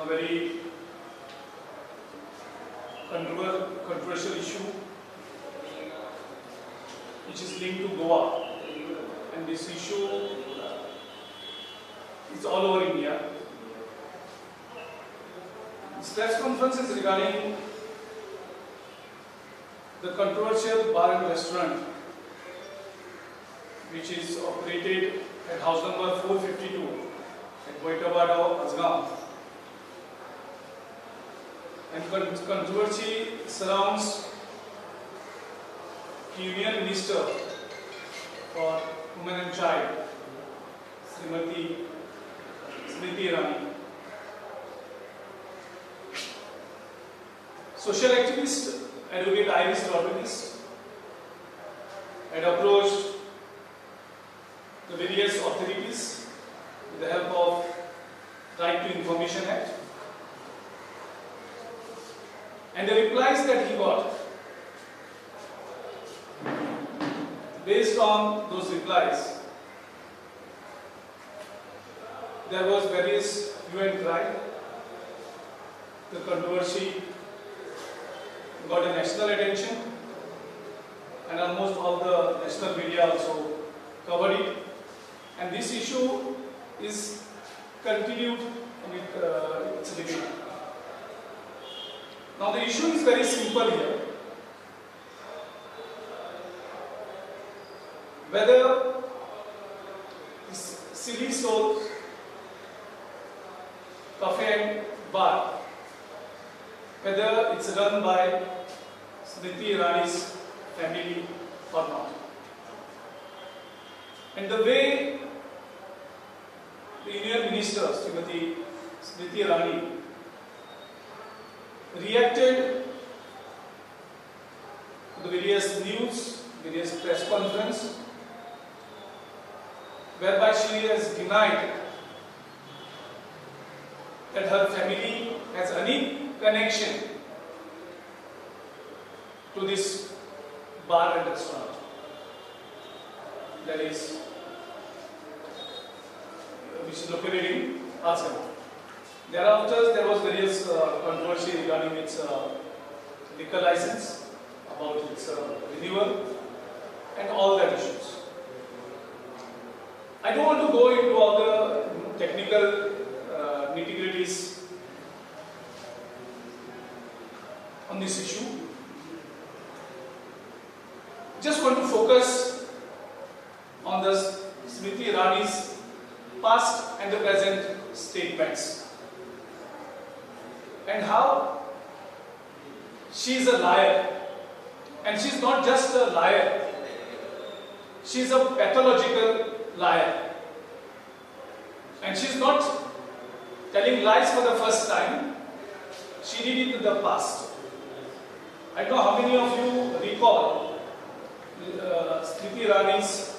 very controversial issue which is linked to Goa, and this issue is all over India. This press conference is regarding the controversial bar and restaurant which is operated at house number 452 at Boitabado, Asgam. And controversy surrounds the Union Minister for Women and Child, Srimati Smriti Irani. Social activist Advocate Iris Rodriguez had approached the various authorities with the help of Right to Information Act, and the replies that he got, based on those replies, there was various hue and cry. The controversy got a national attention, and almost all the national media also covered it. And this issue is continued with its debate. Now the issue is very simple here. Whether this Silly Soul Cafe and Bar, whether it's run by Smriti Irani's family or not. And the way the Union Minister, Srimati Smriti Irani, reacted to the various news, various press conference, whereby she has denied that her family has any connection to this bar and restaurant, that is, which is located in Assam. Thereafter, there was various controversy regarding its liquor license, about its renewal, and all that issues. I don't want to go into all the technical nitty-gritties on this issue. Just want to focus on the Smriti Irani's past and the present statements, and how she is a liar. And she is not just a liar, she is a pathological liar. And she is not telling lies for the first time, she did it in the past. I don't know how many of you recall Smriti Irani's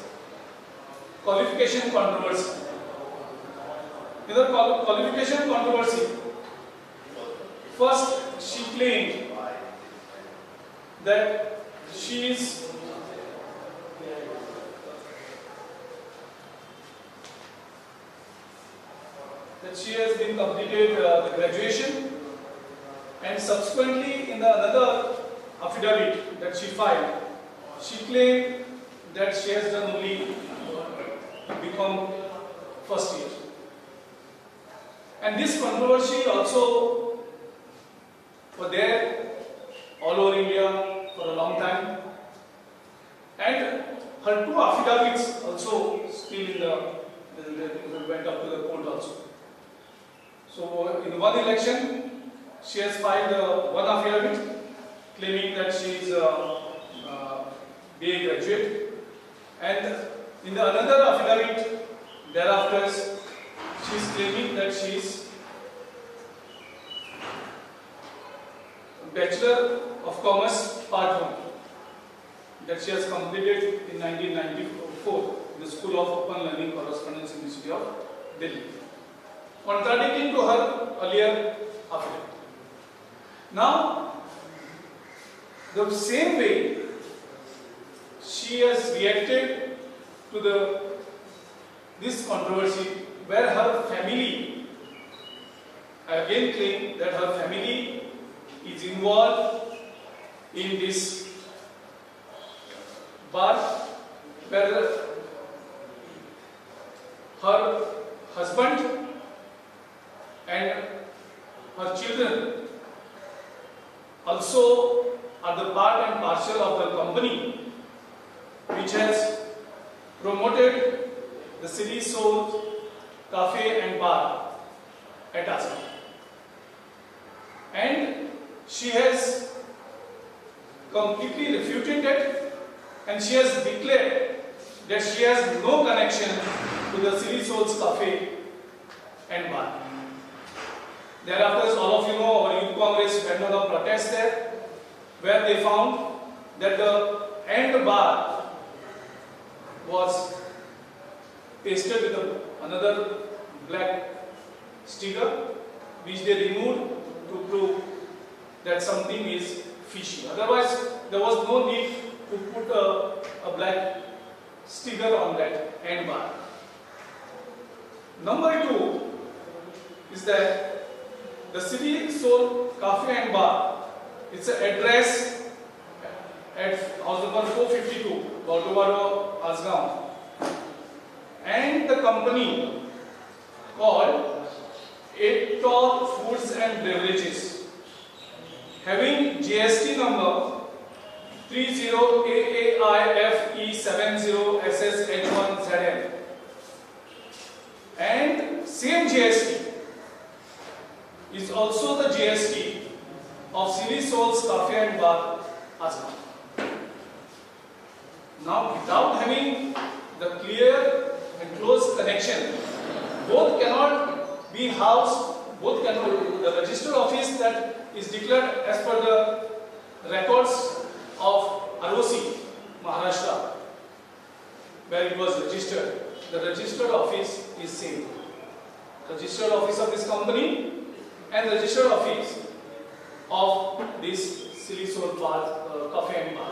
qualification controversy. In the qualification controversy, first she claimed that she has been completed the graduation, and subsequently in the another affidavit that she filed, she claimed that she has done only become first year. And this controversy also was there all over India for a long time, and her two affidavits also still went up to the court also. So in one election, she has filed one affidavit claiming that she is a BA graduate, and in the another affidavit thereafter, she is claiming that she is Bachelor of Commerce Part 1, that she has completed in 1994 in the School of Open Learning Correspondence University of Delhi, contradicting to her earlier affidavit. Now, the same way she has reacted to this controversy, where her family again claimed that her family is involved in this bar where her husband and her children also are the part and parcel of the company which has promoted the City Soul Cafe and Bar at Assam. And she has completely refuted it, and she has declared that she has no connection to the City Souls Cafe and Bar. Thereafter, as all of you know, our Youth Congress went on a protest there, where they found that the end bar was pasted with another black sticker, which they removed to prove that something is fishy. Otherwise, there was no need to put a black sticker on that end bar. Number 2 is that the City Soul Cafe and Bar, it's an address at house number 452, Baltobaro, Asgaon, and the company called 8 Tall Foods and Beverages, having GST number 30AAIFE70SSH1ZM, and same GST is also the GST of City Souls Cafe and Bar, Assam. Now, without having the clear and close connection, both cannot be housed, both cannot, the registered office that is declared as per the records of ROC, Maharashtra, where it was registered, the registered office is same. Registered office of this company and registered office of this City Soul Cafe and Bar.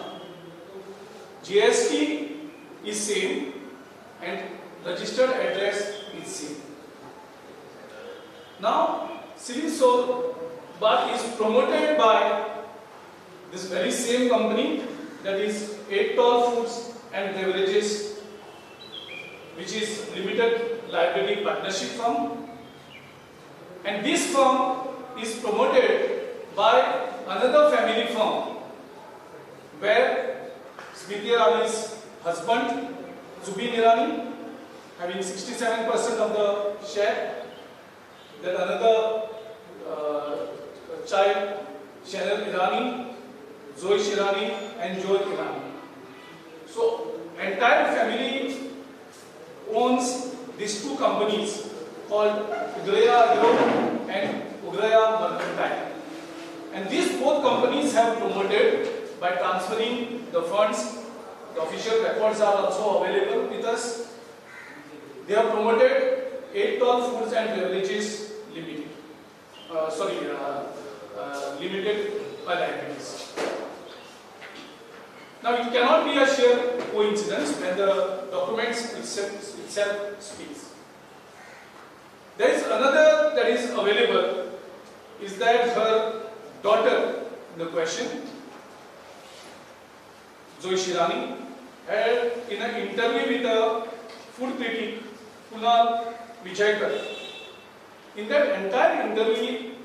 GST is same and registered address is same. Now, City Soul Bar is promoted by this very same company, that is 8 Tall Foods and Beverages, which is limited liability partnership firm, and this firm is promoted by another family firm where Smriti Irani's husband Zubin Irani having 67% of the share, then another child Chanel Irani, Zoe Shirani and Joy Irani. So entire family owns these two companies called Ugraya Europe and Ugraya Mercantile. And these both companies have promoted by transferring the funds. The official records are also available with us. They have promoted 8 Tall Foods and Beverages Limited. Limited by liabilities. Now, it cannot be a sheer coincidence when the documents itself speaks. There is another that is available, is that her daughter in the question, Zoe Shirani, had in an interview with a food critic, Kunal Vijaykar. In that entire interview,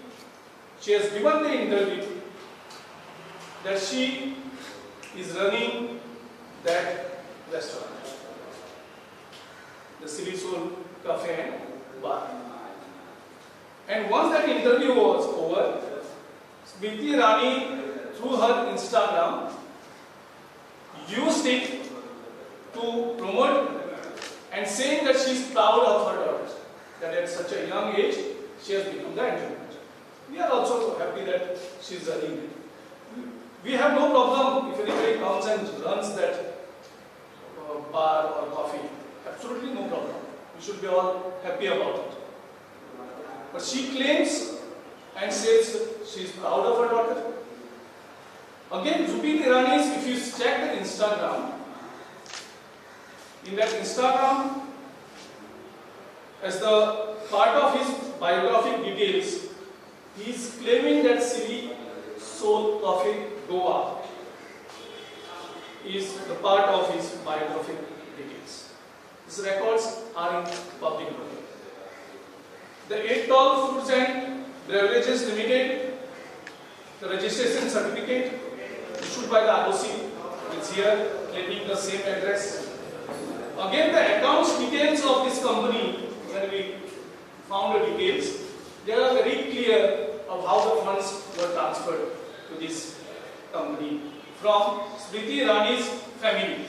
she has given the interview that she is running that restaurant, the City Soul Cafe and Bar. And once that interview was over, Smriti Irani, through her Instagram, used it to promote and saying that she is proud of her daughter, that at such a young age she has become the entrepreneur. We are also happy that she is running it. We have no problem if anybody comes and runs that bar or coffee. Absolutely no problem. We should be all happy about it. But she claims and says she is proud of her daughter. Again, Zubin Irani's, if you check the Instagram, in that Instagram, as the part of his biographic details, he is claiming that Shri Soul Coffee Goa is the part of his biographic details. His records are in public domain. The 8 Tall Foods and Beverages Limited, the registration certificate issued by the ROC is here, claiming the same address. Again, the accounts details of this company, when we found the details, they are very clear of how the funds were transferred to this company from Smriti Irani's family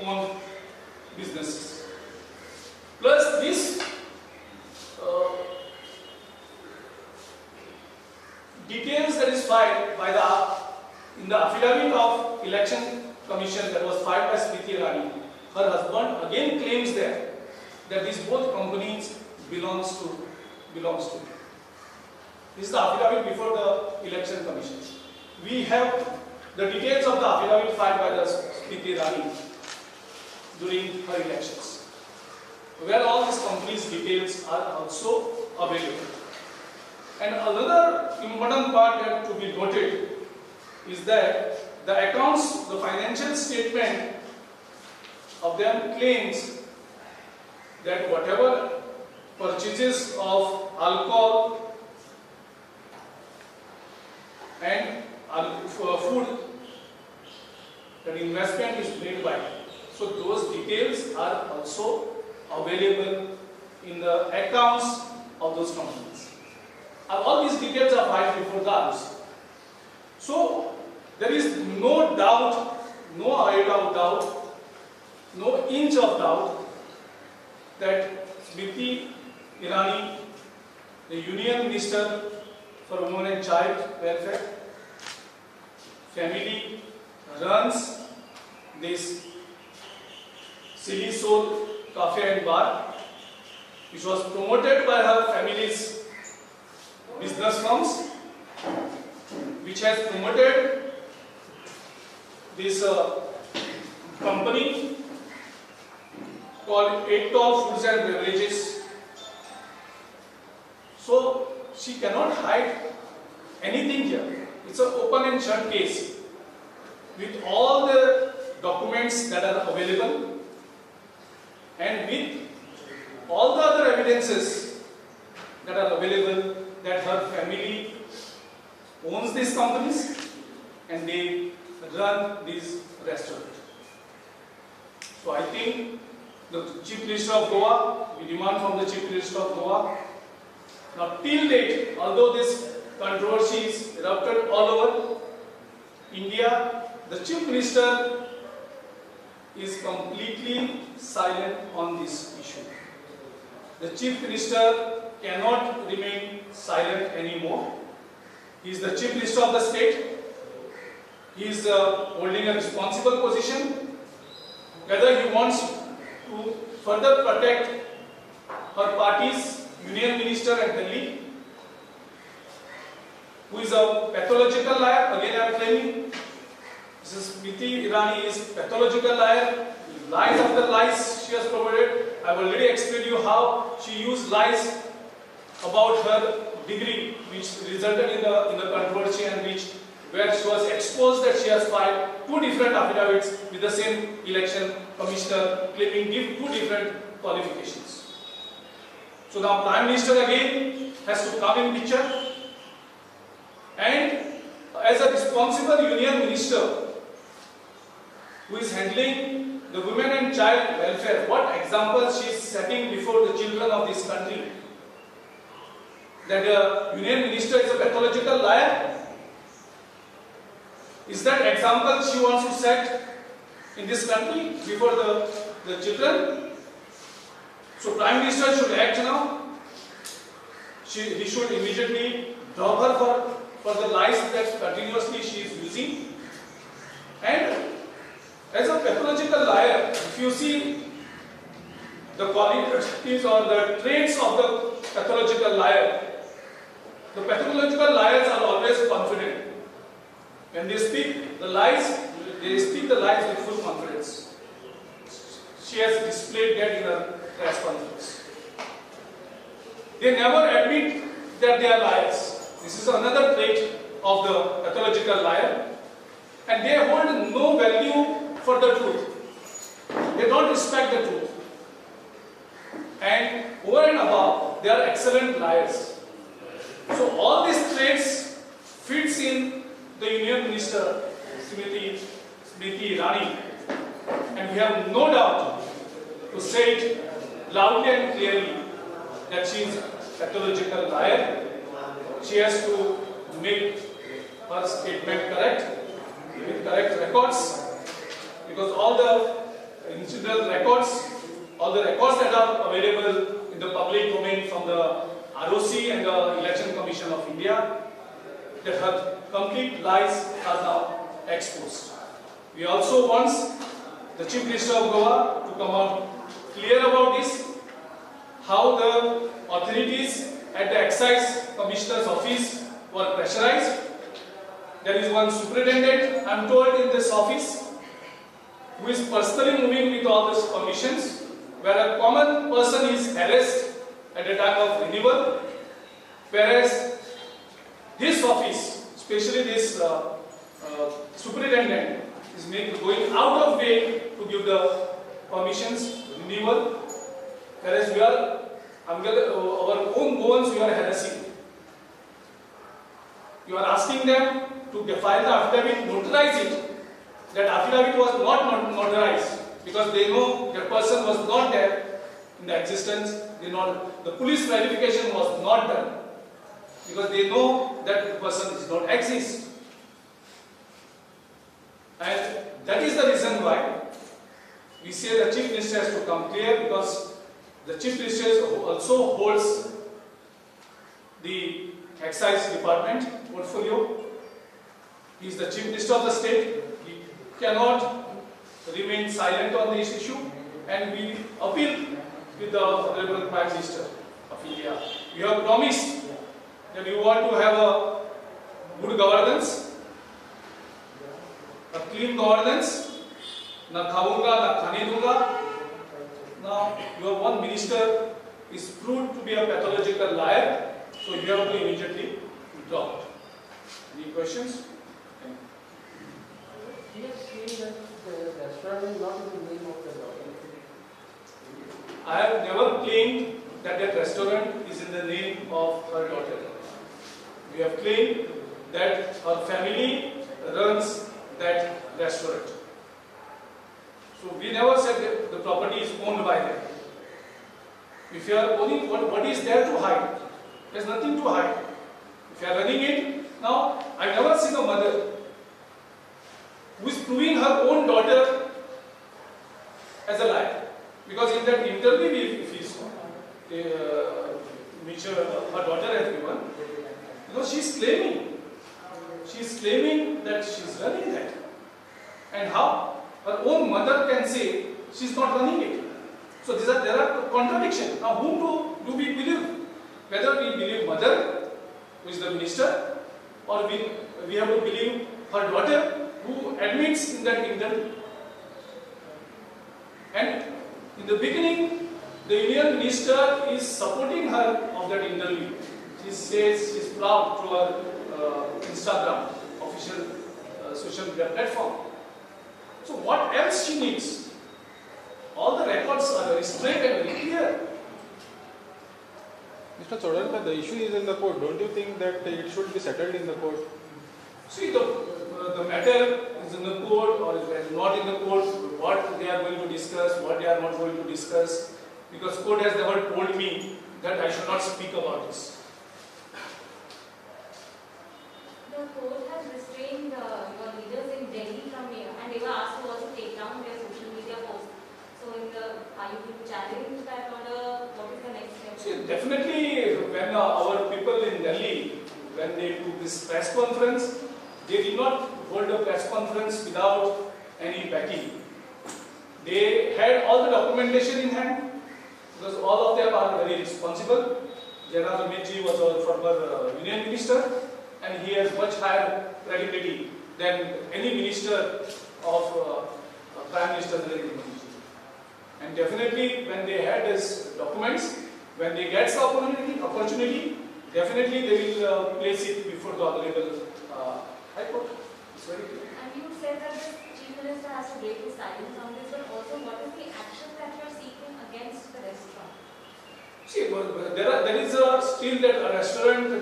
owned businesses. Plus this details that is filed by in the affidavit of election commission that was filed by Smriti Irani, her husband again claims that these both companies belongs to. This is the affidavit before the election commission. We have the details of the affidavit filed by the Smriti Irani during her elections, where all these companies' details are also available. And another important part that to be noted is that the accounts, the financial statement of them claims that whatever purchases of alcohol and food, that investment is made by. So those details are also available in the accounts of those companies. All these details are filed before the ROC. So there is no doubt, no iota of doubt, no inch of doubt that Smriti Irani, the Union Minister for Women and Child Welfare, family runs this Silly Soul Cafe and Bar, which was promoted by her family's business firms, which has promoted this company called 8 Tall Foods and Beverages. So she cannot hide anything here. It's an open and shut case with all the documents that are available and with all the other evidences that are available that her family owns these companies and they run these restaurants. So I think the Chief Minister of Goa, we demand from the Chief Minister of Goa, now till date, although this controversy is erupted all over India, the Chief Minister is completely silent on this issue. The Chief Minister cannot remain silent anymore. He is the Chief Minister of the state. He is holding a responsible position. Whether he wants to further protect her party's Union Minister at Delhi, who is a pathological liar, again I am claiming, Mrs. Smriti Irani is pathological liar, lies after lies she has provided. I have already explained you how she used lies about her degree, which resulted in the controversy and where she was exposed that she has filed 2 different affidavits with the same election commissioner claiming 2 different qualifications. So now Prime Minister again has to come in picture, and as a responsible Union Minister who is handling the women and child welfare, what example she is setting before the children of this country? That the Union Minister is a pathological liar? Is that example she wants to set in this country before the children? So Prime Minister should act now. He should immediately drop her for the lies that continuously she is using. And as a pathological liar, if you see the qualities or the traits of the pathological liar, the pathological liars are always confident. When they speak the lies with full confidence. She has displayed that in her press conference. They never admit that they are liars. This is another trait of the pathological liar. And they hold no value for the truth. They don't respect the truth. And over and above, they are excellent liars. So all these traits fits in the Union Minister Smriti Irani, and we have no doubt to say it loudly and clearly that she is a pathological liar. She has to make her statement correct with correct records, because all the incidental records, all the records that are available in the public domain from the ROC and the Election Commission of India, that her complete lies are now exposed. We also want the Chief Minister of Goa to come out clear about this, how the authorities at the Excise Commissioner's office were pressurized. There is one superintendent, I am told, in this office, who is personally moving with all these commissions, where a common person is harassed at the time of renewal, whereas this office, especially this superintendent, is going out of way to give the commissions renewal, whereas we are, our own Goans, we are harassing. You are asking them to file the affidavit, notarize it. That affidavit was not notarized because they know that person was not there in the existence. The police verification was not done because they know that the person does not exist. And that is the reason why we say the Chief Minister has to come clear, because the Chief Minister also holds the Excise Department portfolio. He is the Chief Minister of the state. He cannot remain silent on this issue, and we appeal with the Honorable Prime Minister of India. You have promised that you want to have a good governance, a clean governance. Na khaunga, na khane dunga. Now your one minister is proved to be a pathological liar, so you have to immediately drop it. Any questions? He has seen that the restaurant is not in the name of the daughter. I have never claimed that that restaurant is in the name of her daughter. We have claimed that her family runs that restaurant. So we never said that the property is owned by them. If you are owning, what is there to hide? There is nothing to hide. If you are running it, now I have never seen a mother who is proving her own daughter as a liar. Because in that interview, which her daughter has given, she is claiming that she is running that. And how? Her own mother can say she is not running it. So there are contradictions. Now whom do we believe? Whether we believe mother, who is the minister, or we have to believe her daughter, who admits in that interview. And in the beginning, the Union Minister is supporting her of that interview. She says she is proud through her Instagram, official social media platform. So what else she needs? All the records are very straight and very clear. Mr. Chodankar, the issue is in the court. Don't you think that it should be settled in the court? See, the matter is in the court or is not in the court, what they are going to discuss, what they are not going to discuss, because court has never told me that I should not speak about this. The court has restrained your leaders in Delhi from here, and they were asked to also take down their social media posts. So, are you going to challenge that order? What is the next step? See, definitely, when our people in Delhi, when they took this press conference, they did not hold a press conference without any backing. They had all the documentation in hand, because all of them are very responsible. General Ramesh was our former Union Minister, and he has much higher credibility than any minister of Prime Minister Narendra Modi. And definitely, when they had these documents, when they get the opportunity, definitely they will place it before the Honorable High Court. It's very clear. And you said that the Chief Minister has to break his silence on this, but also what is the action that you are seeking against the restaurant? See, there is still that a restaurant the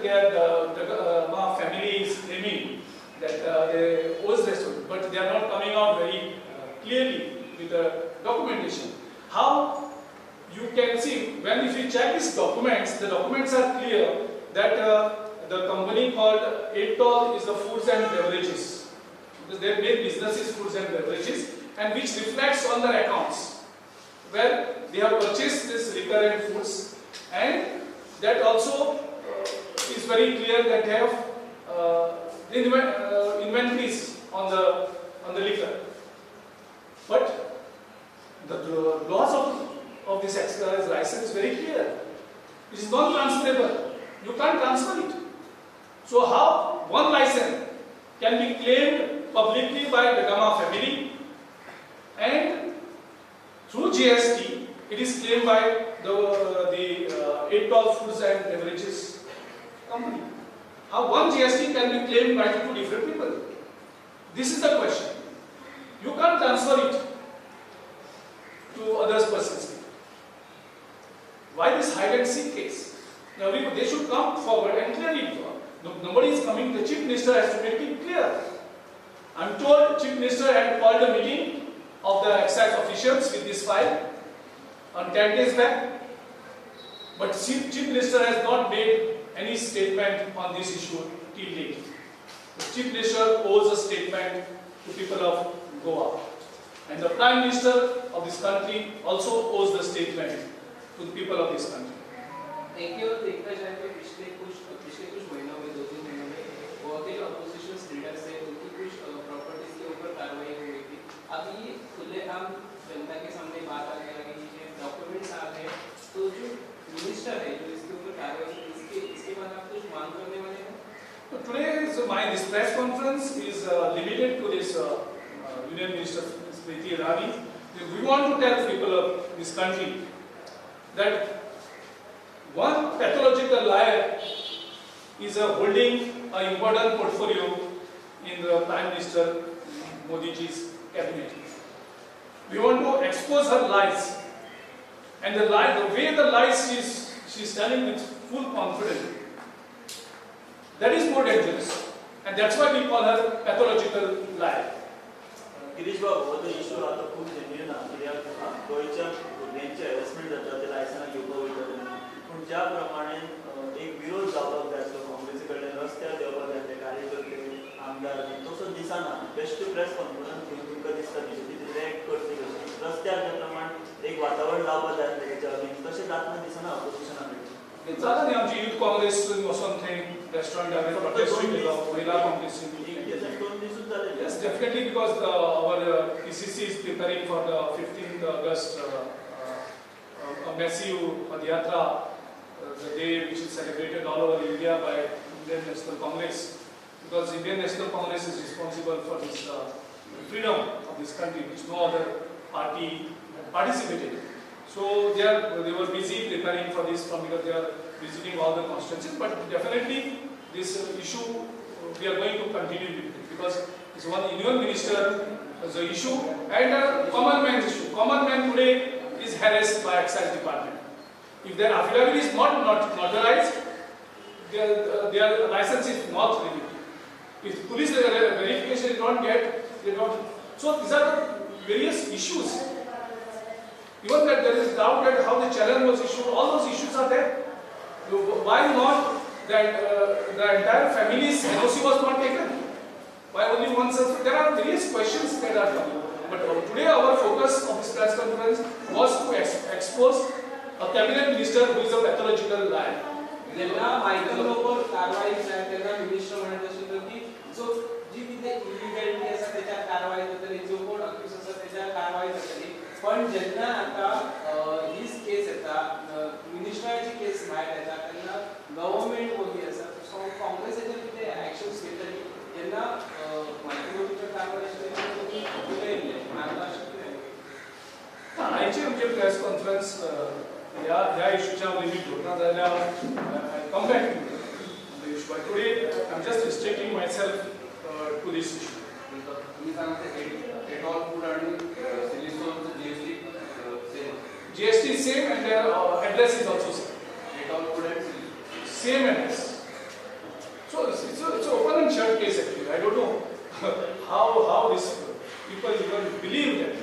family is claiming that they owes restaurant, but they are not coming out very clearly with the documentation. How you can see, when if you check these documents, the documents are clear that the company called Etol is the foods and beverages. Because their main business is foods and beverages, and which reflects on their accounts, where they have purchased this liquor and foods, and that also is very clear that they have inventories on the liquor. But the laws of this excise license is very clear. It is non-transferable. You can't transfer it. So how one license can be claimed publicly by the Gama family, and through GST it is claimed by the Etol Foods and Beverages company? How one GST can be claimed by two different people? This is the question. You can't transfer it to others persons. Why this hide and seek case? Now they should come forward and clear it. Nobody is coming. The Chief Minister has to make it clear. I'm told Chief Minister had called a meeting of the excise officials with this file on 10 days back, but Chief Minister has not made any statement on this issue till date. The Chief Minister owes a statement to people of Goa, and the Prime Minister of this country also owes the statement to the people of this country. देखिए देखा जाए तो पिछले कुछ महीनों में 2-3 महीनों में बहुत ही अपोजिशन लीडर से उनकी कुछ प्रॉपर्टीज के ऊपर कार्रवाई हुई थी। अब ये खुलेआम जनता के सामने बात आने लगी है, डॉक्यूमेंट्स आ गए, तो जो मिनिस्टर है जो इसके ऊपर कार्रवाई इसके बाद आप कुछ मांग करने वाले हैं? This press conference is limited to this Union Minister Smriti Irani. We want to tell people of this country that one pathological liar is holding an important portfolio in the Prime Minister Modi ji's cabinet. We want to expose her lies, and the way the lies she's telling with full confidence, that is more dangerous, and that's why we call her pathological liar. Girish Babu, the issue आता खूप genuine आहे. कित्याक गोयच्या भुरग्यांचे harassment जाता ते licence घेवपाक वयता. पूण ज्या प्रमाणे एक विरोध जावपाक जाय आसलो काँग्रेसी कडल्यान रस्त्यार देवपाक जाय ते कार्यकर्ते आमदार तसो दिसना. बेस्ट प्रेस कॉन्फरन्स घेवन तुमकां दिसता ती रिएक्ट करतली कशी रस्त्यार जे प्रमाण एक वातावरण लावपाक जाय तेच्या तशें जातना दिसना अपोजिशनाक. जाता न्ही आमची युथ काँग्रेस वचून थंय रेस्टॉरंट हांवें प्रोटेस्ट केलो महिला काँग्रेसीन. Yes, definitely, because our PCC is preparing for the 15th August a massive Padayatra, the day which is celebrated all over India by Indian National Congress, because Indian National Congress is responsible for this freedom of this country, which no other party participated. So they were busy preparing for this because they are visiting all the constituencies. But definitely this issue we are going to continue with it, because it's one Union Minister as an issue and a common man's issue. Common man today is harassed by Excise Department. If their affidavit is not notarized, their license is not renewed. If police verification is not get, they don't. So these are the various issues. Even that there is doubt that how the challenge was issued, all those issues are there. Why not that the entire family's NOC was not taken? Why only one suspect? There are various questions that are coming. But today our focus of this press conference was to expose a cabinet minister who is a pathological liar. जेव्हा मायकलवर कारवाई जाय तेन्ना minister म्हणत आशिल्लो की जो जी कितें इलिगॅलिटी आसा त्याच्यार कारवाई जातली, जो कोण अक्यूज आसा त्याच्यार कारवाई जातली. पण जेन्ना आता ही केस येता, मिनिस्टराची केस भायर येता तेन्ना गव्हर्नमेंट कोणी आसा सो काँग्रेस हेचेर कितें एक्शन्स घेतली जेन्ना मायकलवर कारवाई उलयले महाराष्ट्र आयचे आमचे प्रेस कॉन्फरन्स ह्या इश्यूच्या लिमीट धरना जाल्यार come back I'm just restricting myself to this issue. तुम्ही सांगता एट ऑल फूड आणि सिलिसोनचं GST same. GST is same and their address is also same. At all food and Same address. So it's an open and shut case actually. I don't know how this people even believe that.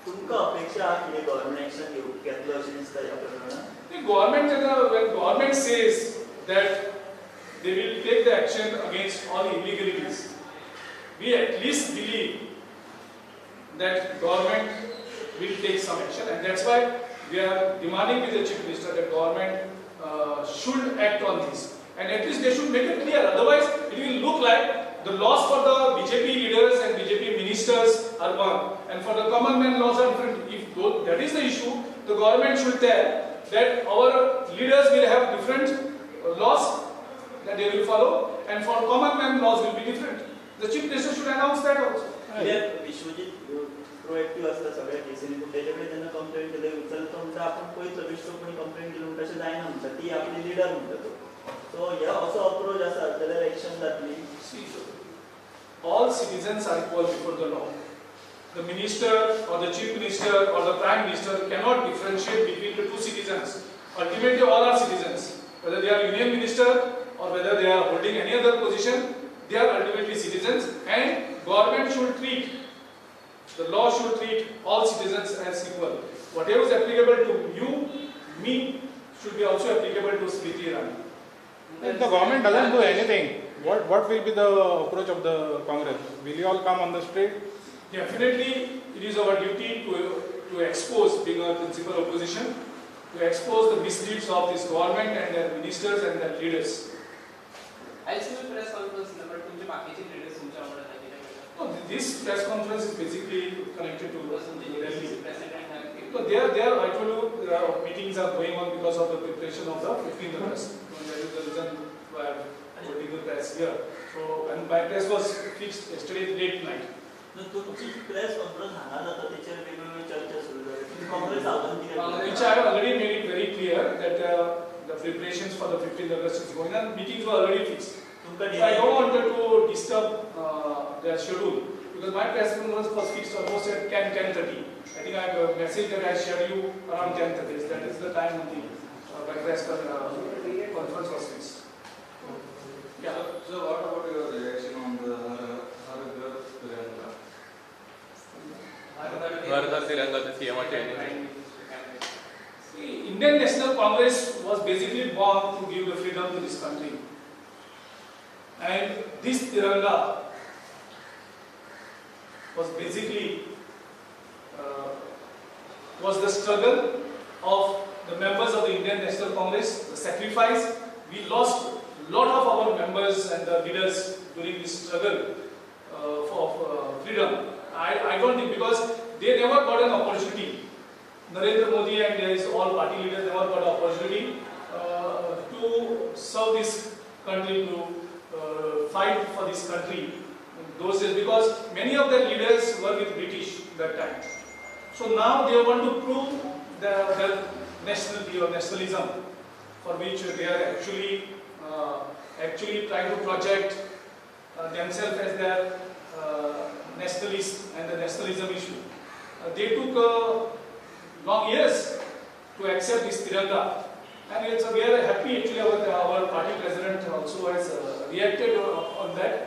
तुमका अपेक्षा आहा की government action घेतलो अशें दिसता ह्या प्रकरणात? The government, when government says that they will take the action against all illegalities, we at least believe that government will take some action, and that's why we are demanding with the Chief Minister that government should act on this, and at least they should make it clear. Otherwise, it will look like the loss for the BJP leaders and BJP ministers are one, and for the common man laws are different. If that is the issue, the government should tell that our leaders will have different laws that they will follow, and for common man laws will be different. The Chief Minister should announce that also. कित्याक Vishwajeet proactive असता सगळ्या केसींनी, पूण तेजेकडे जेन्ना complaint केली उचलता म्हणटा आपण पयलो विश्वपणी कंप्लेंट केली म्हणटा तशें जायना म्हणटा, ती आपली लिडर म्हणटा तो. सो ह्या असो अप्रोच आसा जाल्यार एक्शन जातली. See, all citizens are equal before the law. The minister or the chief minister or the prime minister cannot differentiate between the two citizens. Ultimately, all are citizens. Whether they are union minister or whether they are holding any other position, they are ultimately citizens, and government should treat, the law should treat all citizens as equal. Whatever is applicable to you, me, should be also applicable to Smriti Irani. If the government doesn't do anything, what will be the approach of the Congress? Will you all come on the street? Definitely, it is our duty to expose, being a principal opposition, to expose the misdeeds of this government and their ministers and their leaders. ICB press conference number तुमचे बाकीचे leaders तुमच्या आवडत आहे की नाही? No, this press conference is basically connected to Delhi. President So there, I told you, meetings are going on because of the preparation of the 15th August. So that is the reason why I am holding the press here. So, and my press was fixed yesterday late night. तुमची press conference हांगा जाता तेचेर वेगवेगळ्यो चर्चा सुरू जाता. काँग्रेस आव्हान कितें Which I have already made it very clear that the preparations for the 15th August is going on. Meetings were already fixed. So I don't want to disturb their schedule because my press conference was fixed almost at 10:30. I think I have a message that I shared you around 10:30. That is the time when the press conference was fixed. Yeah. So what about your reaction on the Har Ghar Tiranga? घर घर तिरंगा ते सीएमचे See, Indian National Congress was basically born to give the freedom to this country. And this Tiranga was basically was the struggle of the members of the Indian National Congress, the sacrifice. We lost a lot of our members and the leaders during this struggle for freedom. I don't think, because they never got an opportunity. Narendra Modi and his all party leaders never got an opportunity to serve this country, to fight for this country in those days, because many of their leaders were with British that time. So now they want to prove their nationality or nationalism, for which they are actually trying to project themselves as their nationalist and the nationalism issue. They took long years to accept this Tiranga, and we are happy actually. Our party president also has reacted on that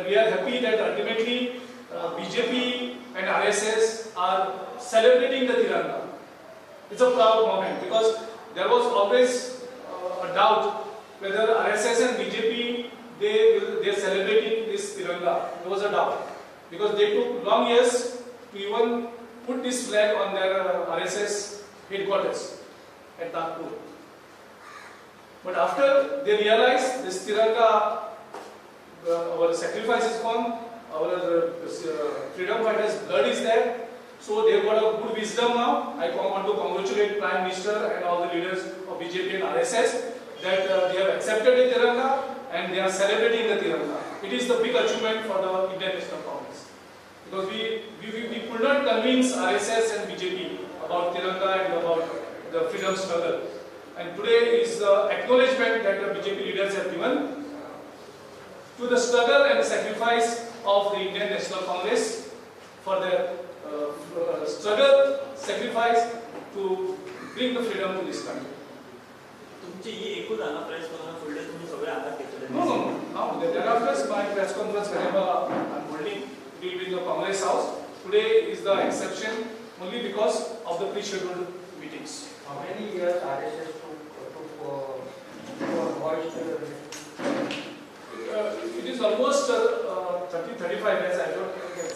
we are happy that ultimately BJP and RSS are celebrating the Tiranga. It's a proud moment, because there was always a doubt whether RSS and BJP they are celebrating this Tiranga. There was a doubt because they took long years to even put this flag on their RSS headquarters at Nagpur. But after they realized this Tiranga, our sacrifice is gone, our freedom fighters' blood is there, so they got a good wisdom now. I want to congratulate Prime Minister and all the leaders of BJP and RSS that they have accepted the Tiranga and they are celebrating the Tiranga. It is the big achievement for the Indian National Congress. Because we could not convince RSS and BJP about Tiranga and about the freedom struggle. And today is the acknowledgement that the BJP leaders have given to the struggle and sacrifice of the Indian National Congress for their struggle, sacrifice to bring the freedom to this country. तुमची ही एकूच हांगा press conference फुडले तुम्ही सगळे हांगा घेतले No, no, no. Now, thereafter, my press conference, whenever I'm holding, it will be in the Congress House. Today is the exception only because of the pre-scheduled meetings. How many